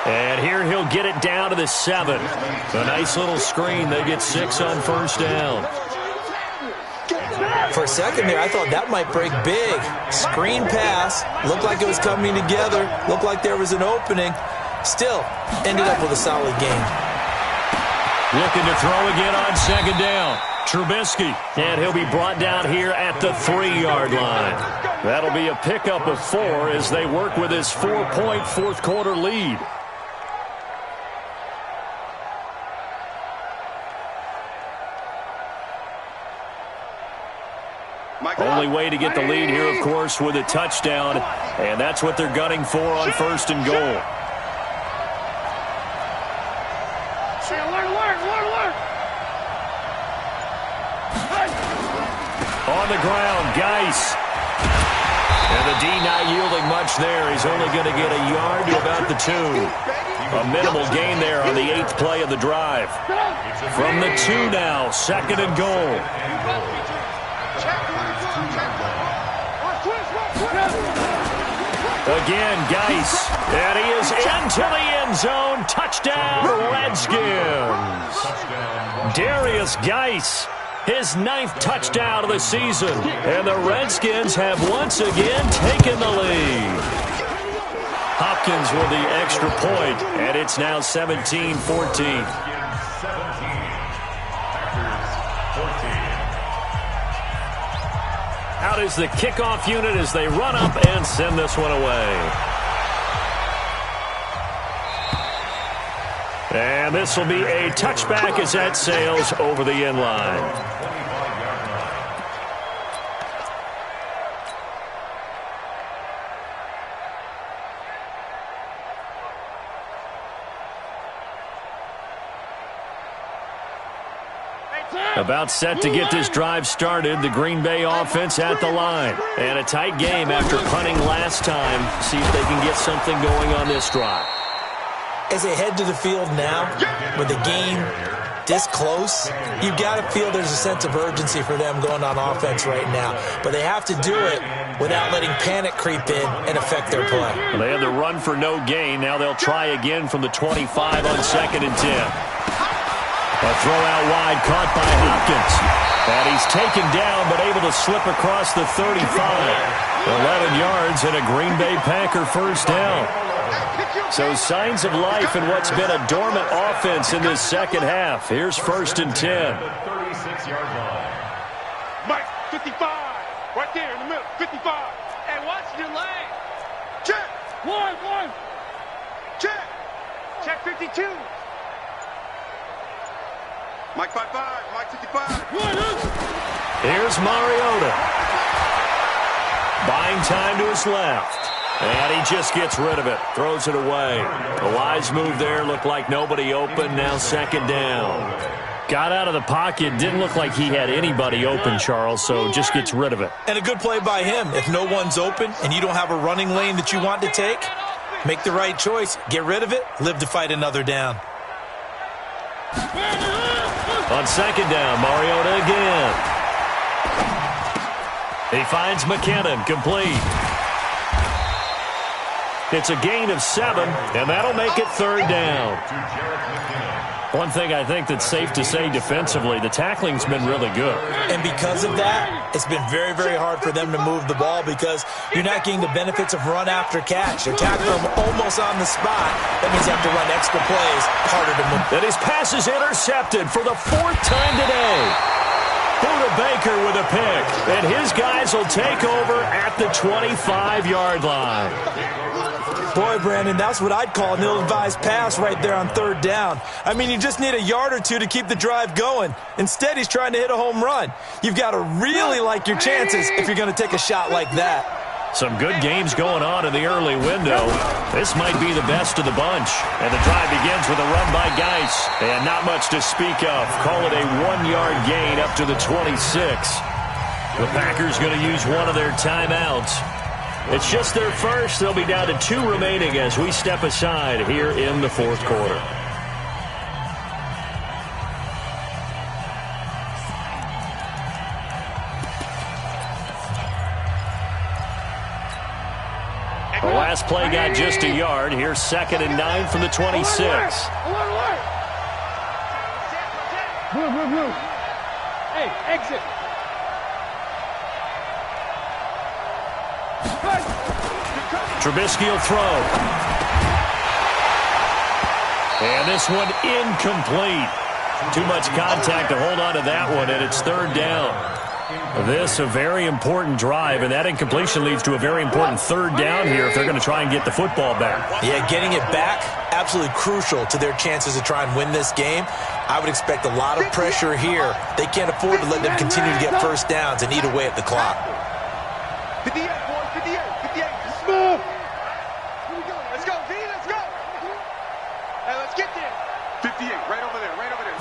And here he'll get it down to the 7. A nice little screen. They get 6 on 1st down. For a second there, I thought that might break big. Screen pass. Looked like it was coming together. Looked like there was an opening. Still, ended up with a solid game. Looking to throw again on 2nd down. Trubisky, and he'll be brought down here at the 3-yard line. That'll be a pickup of 4 as they work with his 4-point 4th quarter lead. Only way to get the lead here, of course, with a touchdown, and that's what they're gunning for on 1st and goal. On the ground, Geis. And the D not yielding much there. He's only going to get a yard to about the 2. A minimal gain there on the 8th play of the drive. From the 2 now, 2nd and goal. Again, Geis. And he is into the end zone. Touchdown, Redskins. Darius Geis. His 9th touchdown of the season. And the Redskins have once again taken the lead. Hopkins with the extra point, and it's now 17-14. Out is the kickoff unit as they run up and send this one away. And this will be a touchback as that sails over the end line. About set to get this drive started. The Green Bay offense at the line. And a tight game after punting last time. See if they can get something going on this drive. As they head to the field now, with the game this close, you've got to feel there's a sense of urgency for them going on offense right now. But they have to do it without letting panic creep in and affect their play. Well, they had the run for no gain. Now they'll try again from the 25 on 2nd and 10. A throw out wide caught by Hopkins. And he's taken down but able to slip across the 35. 11 yards and a Green Bay Packer 1st down. So signs of life in what's been a dormant offense in this second half. Here's 1st and 10. 36-yard line. Mike, 55. Right there in the middle, 55. Hey, watch your leg. Check. One. Check. Check 52. Mike 55. Mike 55. Here's Mariota. Buying time to his left. And he just gets rid of it. Throws it away. A wise move there. Looked like nobody open. Now 2nd down. Got out of the pocket. Didn't look like he had anybody open, Charles, so just gets rid of it. And a good play by him. If no one's open and you don't have a running lane that you want to take, make the right choice. Get rid of it. Live to fight another down. On 2nd down, Mariota again. He finds McKinnon, complete. It's a gain of 7, and that'll make it 3rd down. One thing I think that's safe to say defensively, the tackling's been really good. And because of that, it's been very, very hard for them to move the ball because you're not getting the benefits of run after catch. You tackle them almost on the spot. That means you have to run extra plays, harder to move. And his pass is intercepted for the 4th time today. Buda Baker with a pick, and his guys will take over at the 25-yard line. Boy, Brandon, that's what I'd call an ill-advised pass right there on 3rd down. I mean, you just need a yard or two to keep the drive going. Instead, he's trying to hit a home run. You've got to really like your chances if you're going to take a shot like that. Some good games going on in the early window. This might be the best of the bunch. And the drive begins with a run by Geis. And not much to speak of. Call it a 1-yard gain up to the 26. The Packers going to use one of their timeouts. It's just their first. They'll be down to 2 remaining as we step aside here in the 4th quarter. The last play got just a yard. Here's 2nd and 9 from the 26. Hey, exit. Trubisky will throw. And this one incomplete. Too much contact to hold on to that one, and it's 3rd down. This a very important drive, and that incompletion leads to a very important 3rd down here if they're going to try and get the football back. Yeah, getting it back, absolutely crucial to their chances to try and win this game. I would expect a lot of pressure here. They can't afford to let them continue to get 1st downs and eat away at the clock. 58, boys, 58, 58. Let's move. Let's go, V, let's go. Hey, let's get there. 58, right over there, right over there.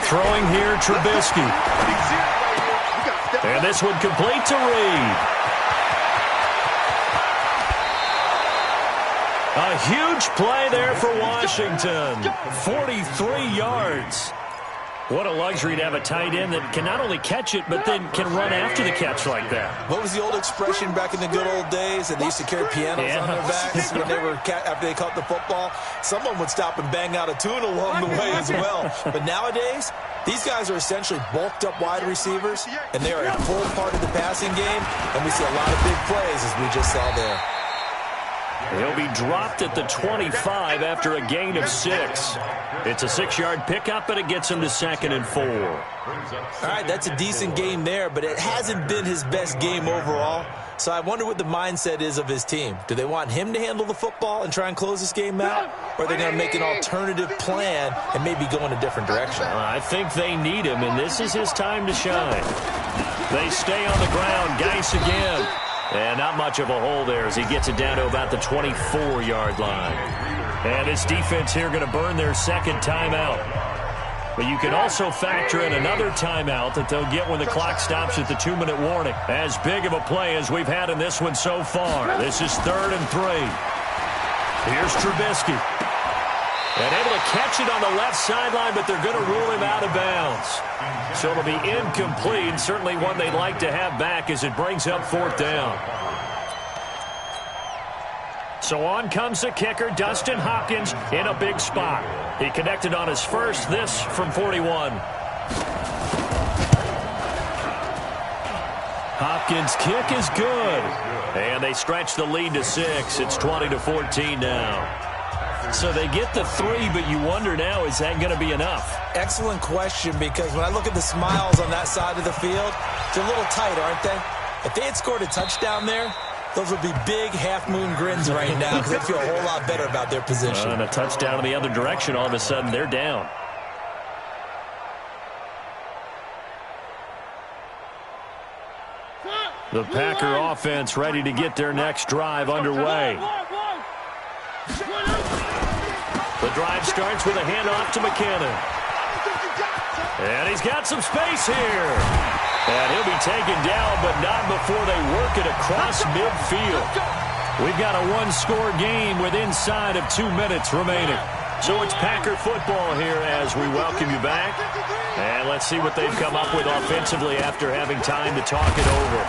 Throwing here, Trubisky. And this one complete to Reed. A huge play there for Washington. 43 yards. What a luxury to have a tight end that can not only catch it, but then can run after the catch like that. What was the old expression back in the good old days? That they used to carry pianos on their backs when they were after they caught the football. Someone would stop and bang out a tune along the way as well. But nowadays, these guys are essentially bulked up wide receivers, and they are a full part of the passing game, and we see a lot of big plays as we just saw there. He'll be dropped at the 25 after a gain of 6. It's a 6-yard pickup, and it gets him to 2nd and 4. All right, that's a decent game there, but it hasn't been his best game overall. So I wonder what the mindset is of his team. Do they want him to handle the football and try and close this game out? Or are they going to make an alternative plan and maybe go in a different direction? I think they need him, and this is his time to shine. They stay on the ground. Geis again. And not much of a hole there as he gets it down to about the 24-yard line. And his defense here going to burn their 2nd timeout. But you can also factor in another timeout that they'll get when the clock stops at the 2-minute warning. As big of a play as we've had in this one so far. This is 3rd and 3. Here's Trubisky. And able to catch it on the left sideline, but they're going to rule him out of bounds. So it'll be incomplete, certainly one they'd like to have back as it brings up 4th down. So on comes the kicker, Dustin Hopkins, in a big spot. He connected on his first, this from 41. Hopkins' kick is good. And they stretch the lead to 6. It's 20-14 now. So they get the 3, but you wonder now, is that going to be enough? Excellent question, because when I look at the smiles on that side of the field, they're a little tight, aren't they? If they had scored a touchdown there, those would be big half-moon grins right now because they feel a whole lot better about their position. And a touchdown in the other direction, all of a sudden they're down. The Packer offense ready to get their next drive underway. The drive starts with a handoff to McKinnon. And he's got some space here. And he'll be taken down, but not before they work it across midfield. We've got a one-score game with inside of 2 minutes remaining. So it's Packer football here as we welcome you back. And let's see what they've come up with offensively after having time to talk it over.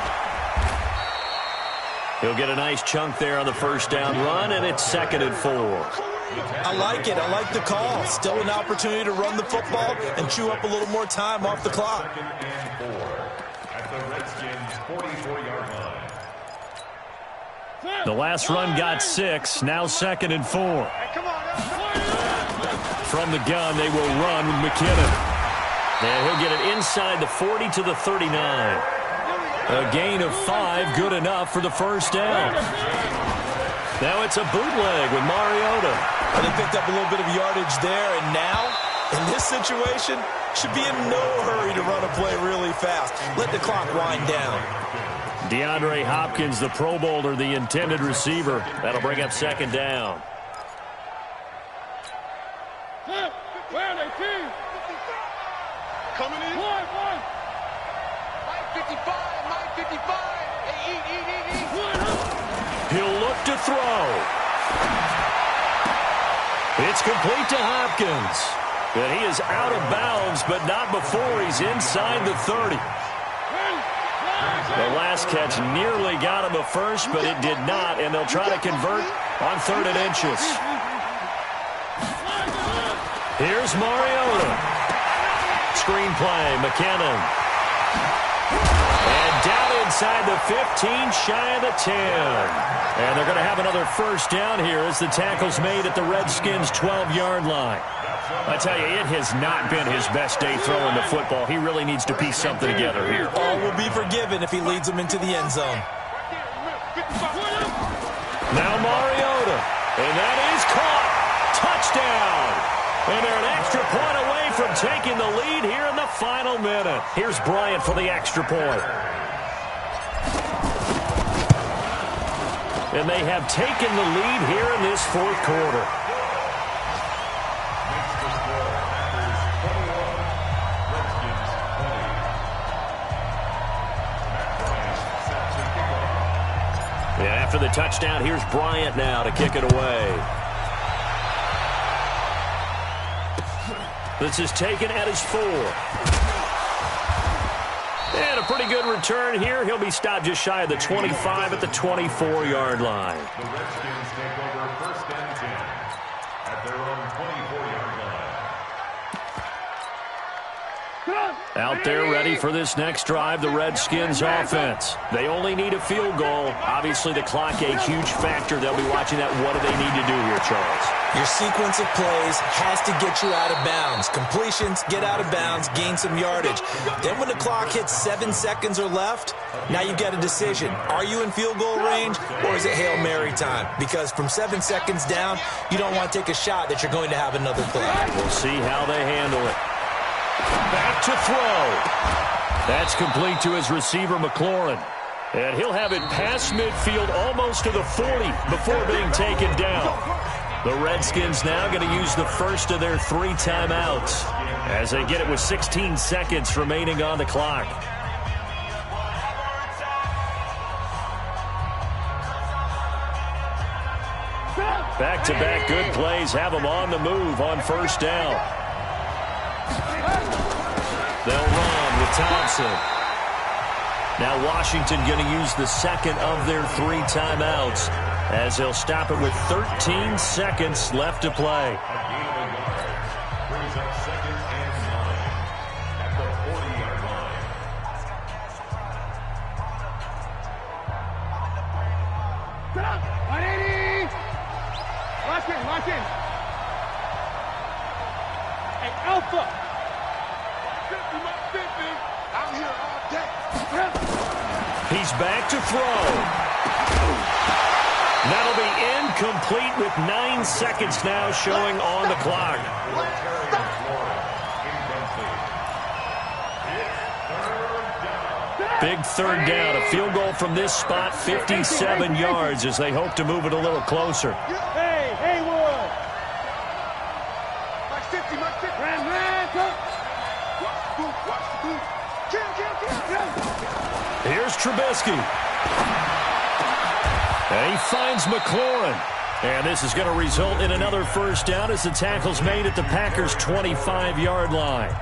He'll get a nice chunk there on the first down run, and it's 2nd and 4. I like it. I like the call. Still an opportunity to run the football and chew up a little more time off the clock. At the Redskins' 44-yard line. The last run got 6. Now 2nd and 4. From the gun, they will run with McKinnon. And he'll get it inside the 40 to the 39. A gain of 5, good enough for the first down. Now it's a bootleg with Mariota. They picked up a little bit of yardage there, and now, in this situation, should be in no hurry to run a play really fast. Let the clock wind down. DeAndre Hopkins, the Pro Bowler, the intended receiver. That'll bring up 2nd down. Where are they, team? Coming in. Mike 55, Mike 55. Hey, eat. He'll look to throw. It's complete to Hopkins. And he is out of bounds, but not before he's inside the 30. The last catch nearly got him a first, but it did not, and they'll try to convert on 3rd and inches. Here's Mariota. Screenplay, McKinnon. And down inside the 15, shy of the 10. And they're going to have another first down here as the tackle's made at the Redskins' 12-yard line. I tell you, it has not been his best day throwing the football. He really needs to piece something together here. All will be forgiven if he leads them into the end zone. Now Mariota, and that is caught. Touchdown. And they're an extra point away from taking the lead here in the final minute. Here's Bryant for the extra point. And they have taken the lead here in this 4th quarter. And after the touchdown, here's Bryant now to kick it away. This is taken at his 4. And a pretty good return here. He'll be stopped just shy of the 25 at the 24-yard line. The Redskins take over 1st and 10 at their own 24-yard line. Out there ready for this next drive, the Redskins offense. They only need a field goal. Obviously, the clock a huge factor. They'll be watching that. What do they need to do here, Charles? Your sequence of plays has to get you out of bounds. Completions, get out of bounds, gain some yardage. Then when the clock hits 7 seconds or left, now you've got a decision. Are you in field goal range, or is it Hail Mary time? Because from 7 seconds down, you don't want to take a shot that you're going to have another play. We'll see how they handle it. Back to throw. That's complete to his receiver, McLaurin. And he'll have it past midfield almost to the 40 before being taken down. The Redskins now going to use the first of their 3 timeouts as they get it with 16 seconds remaining on the clock. Back-to-back good plays have them on the move on first down. They'll run with Thompson. Now Washington going to use the second of their 3 timeouts as they'll stop it with 13 seconds left to play. Brings up 2nd and 9 at the 40-yard 180. Watch in, watch in. Hey, Alpha. 50, my 50. Out here all day. He's back to throw. That'll be incomplete with 9 seconds now showing on the clock. Big third down. A field goal from this spot, 57 yards as they hope to move it a little closer. Hey, Haywood. My 50, my 50. Ran, go. Watch the boot, watch the boot. Kill. Here's Trubisky. And he finds McLaurin. And this is going to result in another first down as the tackle's made at the Packers' 25-yard line.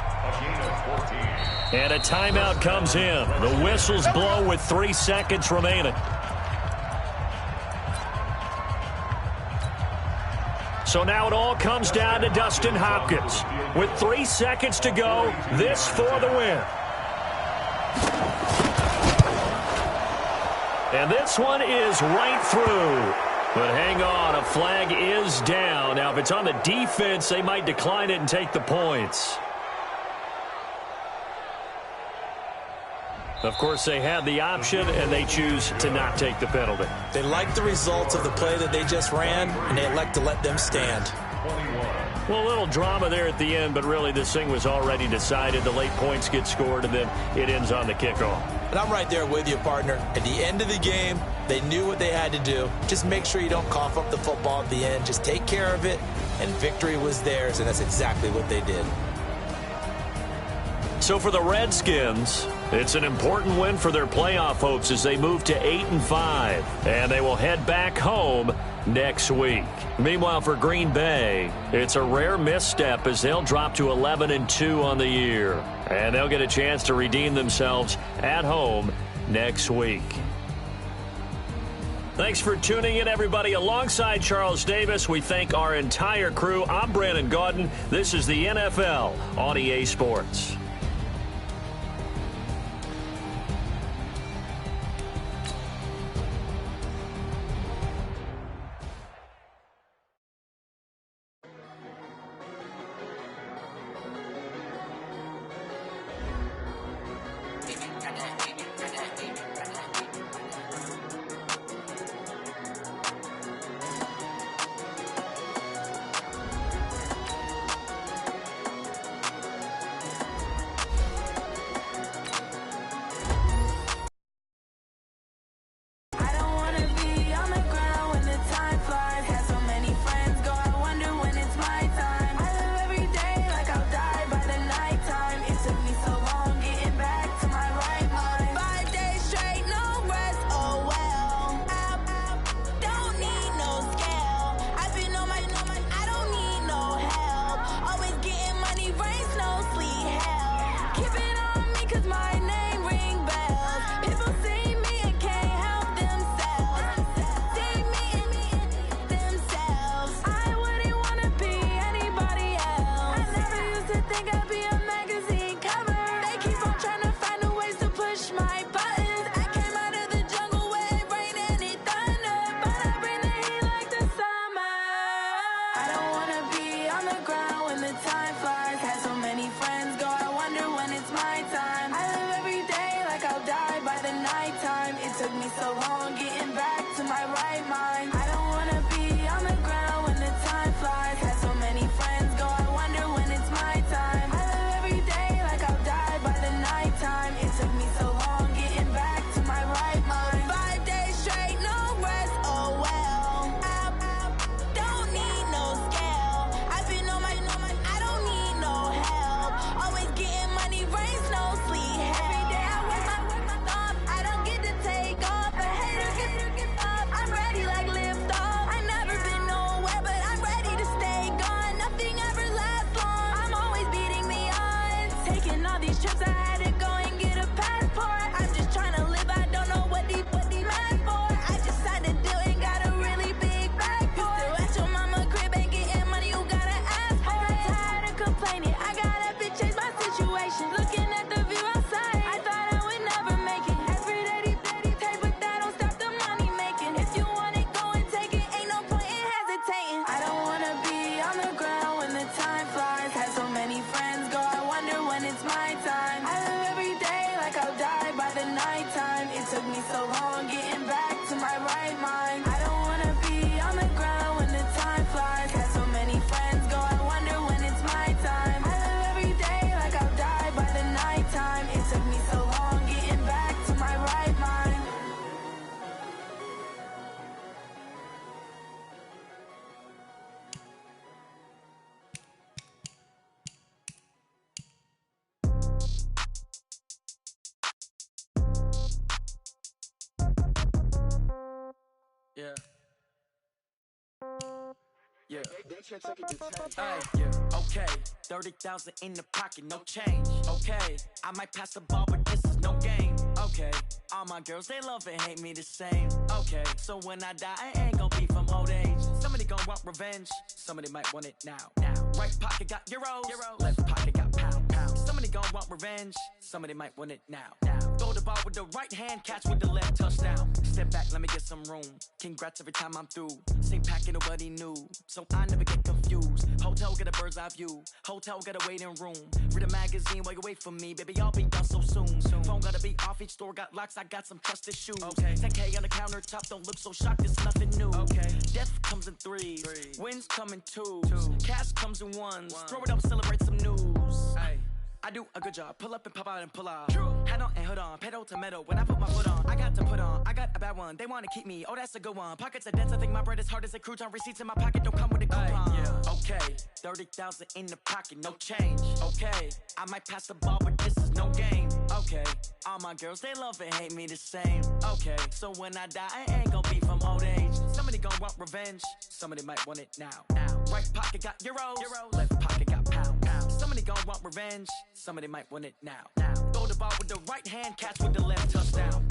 And a timeout comes in. The whistles blow with 3 seconds remaining. So now it all comes down to Dustin Hopkins. With 3 seconds to go, this for the win. And this one is right through. But hang on, a flag is down. Now, if it's on the defense, they might decline it and take the points. Of course, they have the option, and they choose to not take the penalty. They like the results of the play that they just ran, and they elect to let them stand. Well, a little drama there at the end, but really this thing was already decided. The late points get scored, and then it ends on the kickoff. And I'm right there with you, partner. At the end of the game, they knew what they had to do. Just make sure you don't cough up the football at the end. Just take care of it, and victory was theirs, and that's exactly what they did. So for the Redskins, it's an important win for their playoff hopes as they move to 8-5, and they will head back home next week. Meanwhile, for Green Bay, it's a rare misstep as they'll drop to 11-2 on the year, and they'll get a chance to redeem themselves at home next week. Thanks for tuning in, everybody. Alongside Charles Davis, we thank our entire crew. I'm Brandon Gaudin. This is the NFL on EA Sports. If you want it Yeah. Yeah. Okay. 30,000 in the pocket, no change. Okay. I might pass the ball, but this is no game. Okay. All my girls, they love and hate me the same. Okay. So when I die, I ain't gonna be from old age. Somebody gon' want revenge. Somebody might want it now. Right pocket got euros. Left pocket got pound. Somebody gon' want revenge. Somebody might want it now. Throw the ball with the right hand, catch with the left, touchdown. Step back, let me get some room. Congrats every time I'm through. Same packet, nobody knew, so I never get confused. Hotel get a bird's eye view. Hotel get a waiting room. Read a magazine while you wait for me, baby. I'll be done so soon. Phone gotta be off, each store got locks. I got some trusted shoes. Okay. 10K on the countertop, don't look so shocked. It's nothing new. Okay. Death comes in threes. Wins come in twos. Cash comes in ones. Throw it up, celebrate some news. Ay. I do a good job, pull up and pop out and pull off. Hat on and hood on, pedal to metal. When I put my foot on, I got to put on. I got a bad one, they wanna keep me. Oh, that's a good one. Pockets are dense, I think my bread is hard as a crouton. Receipts in my pocket don't come with a coupon. Yeah. Okay, 30,000 in the pocket, no change. Okay, I might pass the ball, but this is no game. Okay, all my girls, they love and hate me the same. Okay, so when I die, I ain't gonna be from old age. Somebody gon' want revenge. Somebody might want it now. Right pocket got euros. Left pocket got pound. Somebody gon' want revenge. Somebody might want it now. Throw the ball with the right hand, catch with the left, touchdown.